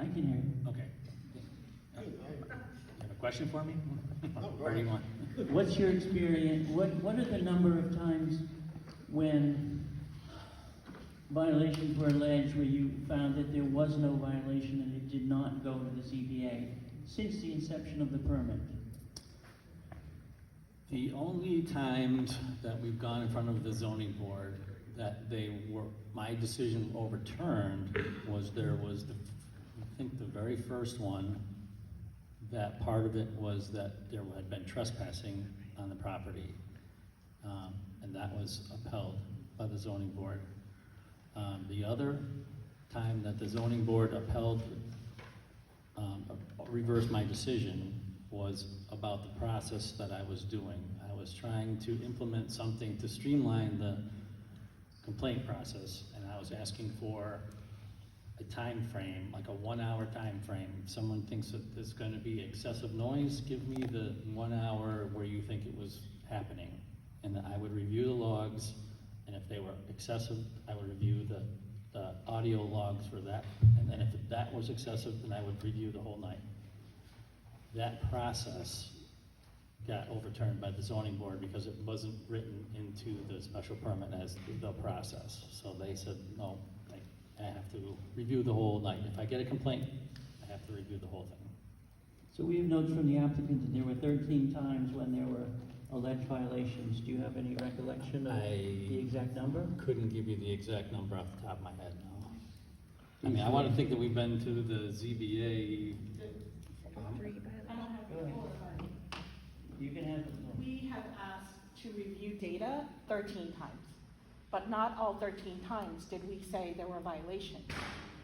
I can hear you. Okay. You have a question for me? Or do you want? What's your experience, what are the number of times when violations were alleged where you found that there was no violation and it did not go to the ZBA since the inception of the permit? The only times that we've gone in front of the zoning board that my decision overturned was I think the very first one, that part of it was that there had been trespassing on the property. And that was upheld by the zoning board. The other time that the zoning board reversed my decision was about the process that I was doing. I was trying to implement something to streamline the complaint process, and I was asking for a time frame, like a 1 hour time frame. If someone thinks that there's going to be excessive noise, give me the 1 hour where you think it was happening. And I would review the logs, and if they were excessive, I would review the audio logs for that. And then if that was excessive, then I would review the whole night. That process got overturned by the zoning board because it wasn't written into the special permit as the process. So they said, no, I have to review the whole night. If I get a complaint, I have to review the whole thing. So we have notes from the applicant that there were 13 times when there were alleged violations. Do you have any recollection of the exact number? Couldn't give you the exact number off the top of my head, no. I mean, I want to think that we've been to the ZBA. You can have it. We have asked to review data 13 times, but not all 13 times did we say there were violations.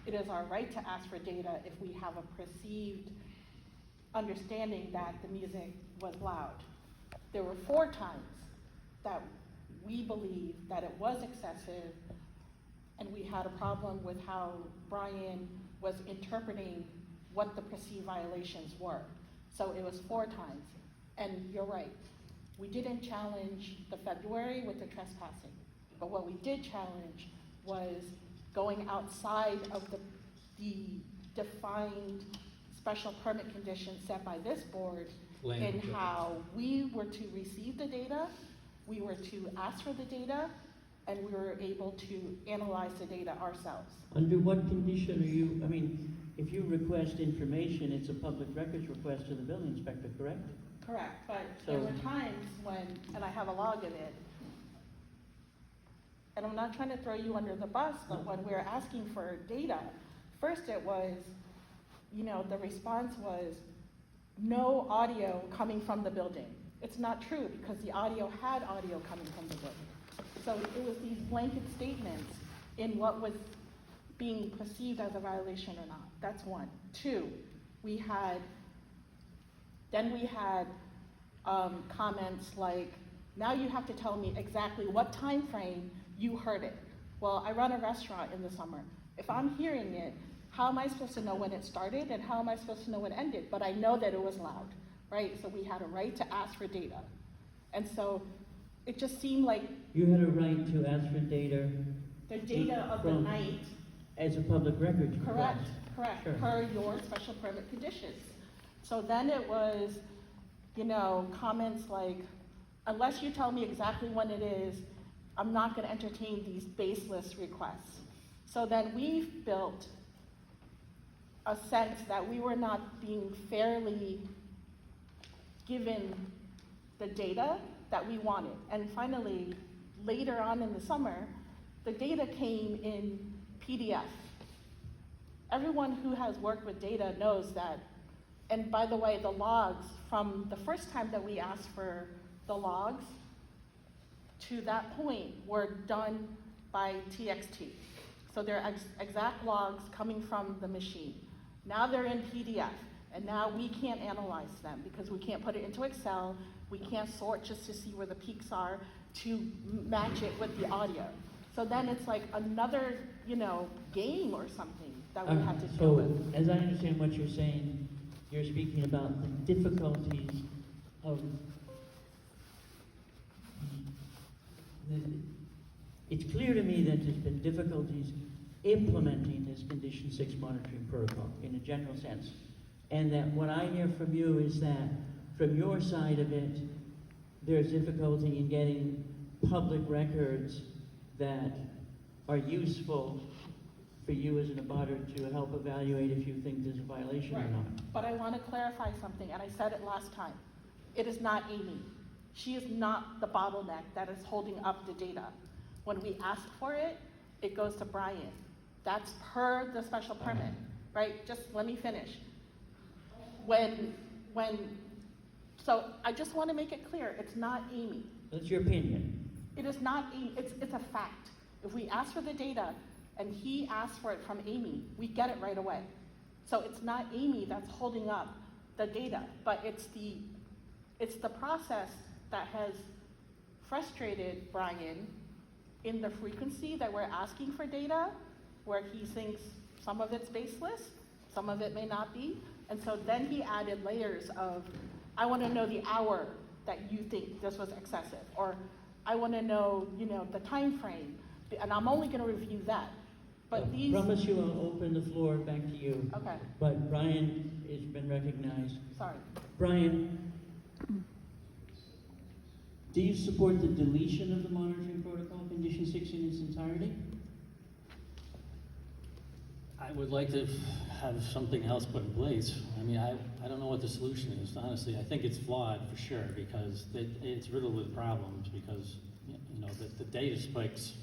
It is our right to ask for data if we have a perceived understanding that the music was loud. There were 4 times that we believe that it was excessive, and we had a problem with how Brian was interpreting what the perceived violations were. So it was 4 times. And you're right, we didn't challenge the February with the trespassing, but what we did challenge was going outside of the defined special permit conditions set by this board in how we were to receive the data, we were to ask for the data, and we were able to analyze the data ourselves. Under what condition are you, I mean, if you request information, it's a public records request to the building inspector, correct? Correct, but there were times when, and I have a log of it, and I'm not trying to throw you under the bus, but when we were asking for data, first it was, the response was no audio coming from the building. It's not true because the audio had audio coming from the building. So it was these blanket statements in what was being perceived as a violation or not. That's 1. 2, we had comments like, now you have to tell me exactly what time frame you heard it. Well, I run a restaurant in the summer. If I'm hearing it, how am I supposed to know when it started and how am I supposed to know when it ended? But I know that it was loud, right? So we had a right to ask for data. And so it just seemed like You had a right to ask for data. the data of the night. As a public records request. Correct, Sure. per your special permit conditions. So then it was, comments like, unless you tell me exactly when it is, I'm not gonna entertain these baseless requests. So then we built a sense that we were not being fairly given the data that we wanted. And finally, later on in the summer, the data came in PDF. Everyone who has worked with data knows that, and by the way, the logs from the first time that we asked for the logs to that point were done by TXT. So they're exact logs coming from the machine. Now they're in PDF, and now we can't analyze them because we can't put it into Excel. We can't sort just to see where the peaks are to match it with the audio. So then it's like another, game or something that we have to deal with. As I understand what you're saying, you're speaking about the difficulties of it's clear to me that there's been difficulties implementing this Condition 6 monitoring protocol in a general sense. And that what I hear from you is that from your side of it, there's difficulty in getting public records that are useful for you as an abutter to help evaluate if you think there's a violation or not. But I want to clarify something, and I said it last time. It is not Amy. She is not the bottleneck that is holding up the data. When we ask for it, it goes to Brian. That's per the special permit, right? Just let me finish. So I just want to make it clear, it's not Amy. That's your opinion. It is not Amy, it's a fact. If we ask for the data and he asks for it from Amy, we get it right away. So it's not Amy that's holding up the data, but it's the process that has frustrated Brian in the frequency that we're asking for data, where he thinks some of it's baseless, some of it may not be. And so then he added layers of, I want to know the hour that you think this was excessive, or I want to know, the time frame, and I'm only going to review that. But I promise you I'll open the floor back to you. Okay, But Brian has been recognized. sorry. Brian, do you support the deletion of the monitoring protocol, Condition 6 in its entirety? I would like to have something else put in place. I mean, I don't know what the solution is, honestly. I think it's flawed for sure, because it's riddled with problems, because, the data spikes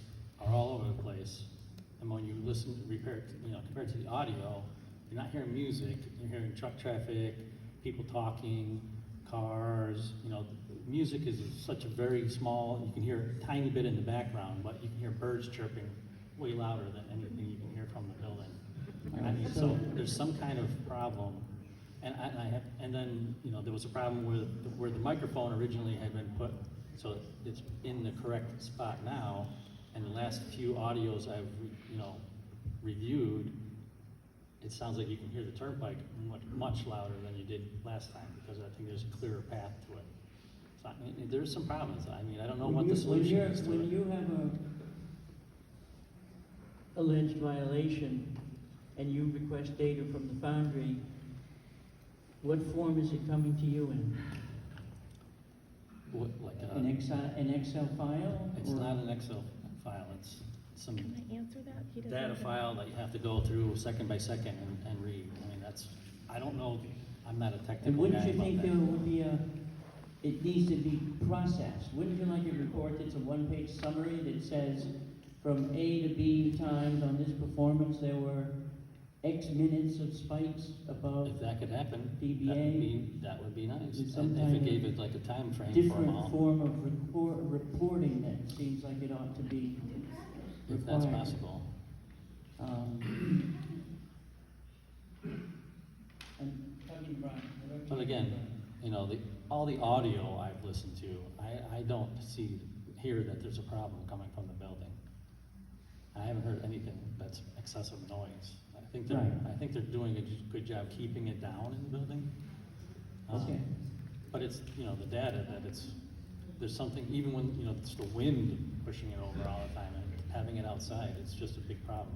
are all over the place. And when you listen, compared to the audio, you're not hearing music, you're hearing truck traffic, people talking, cars, music is such a very small, you can hear a tiny bit in the background, but you can hear birds chirping way louder than anything you can hear from the building. I mean, so there's some kind of problem, and then there was a problem where the microphone originally had been put, so it's in the correct spot now. And the last few audios I've reviewed, it sounds like you can hear the turnpike much louder than you did last time, because I think there's a clearer path to it. So I mean, there's some problems. I mean, I don't know what the solution is to When it. you have a alleged violation and you request data from the Foundry, what form is it coming to you in? An Excel file? It's or- not an Excel file. It's some Can I answer that? He doesn't data have- file that you have to go through second by second and read. I mean, I don't know, I'm not a And technical wouldn't guy you about think that. there would be it needs to be processed? Wouldn't you like a report that's a one-page summary that says from A to B times on this performance there were X minutes of spikes above If that could happen, DBA? that would be nice. With some And kind if it of gave it like a time frame for different them all, form of reporting that seems like it ought to be if that's required. possible. I'm talking to Brian. But again, all the audio I've listened to, I don't hear that there's a problem coming from the building. I haven't heard anything that's excessive noise. I think they're doing a good job keeping it down in the building. Okay. But it's, the data that there's something, even when, it's the wind pushing it over all the time and having it outside, it's just a big problem.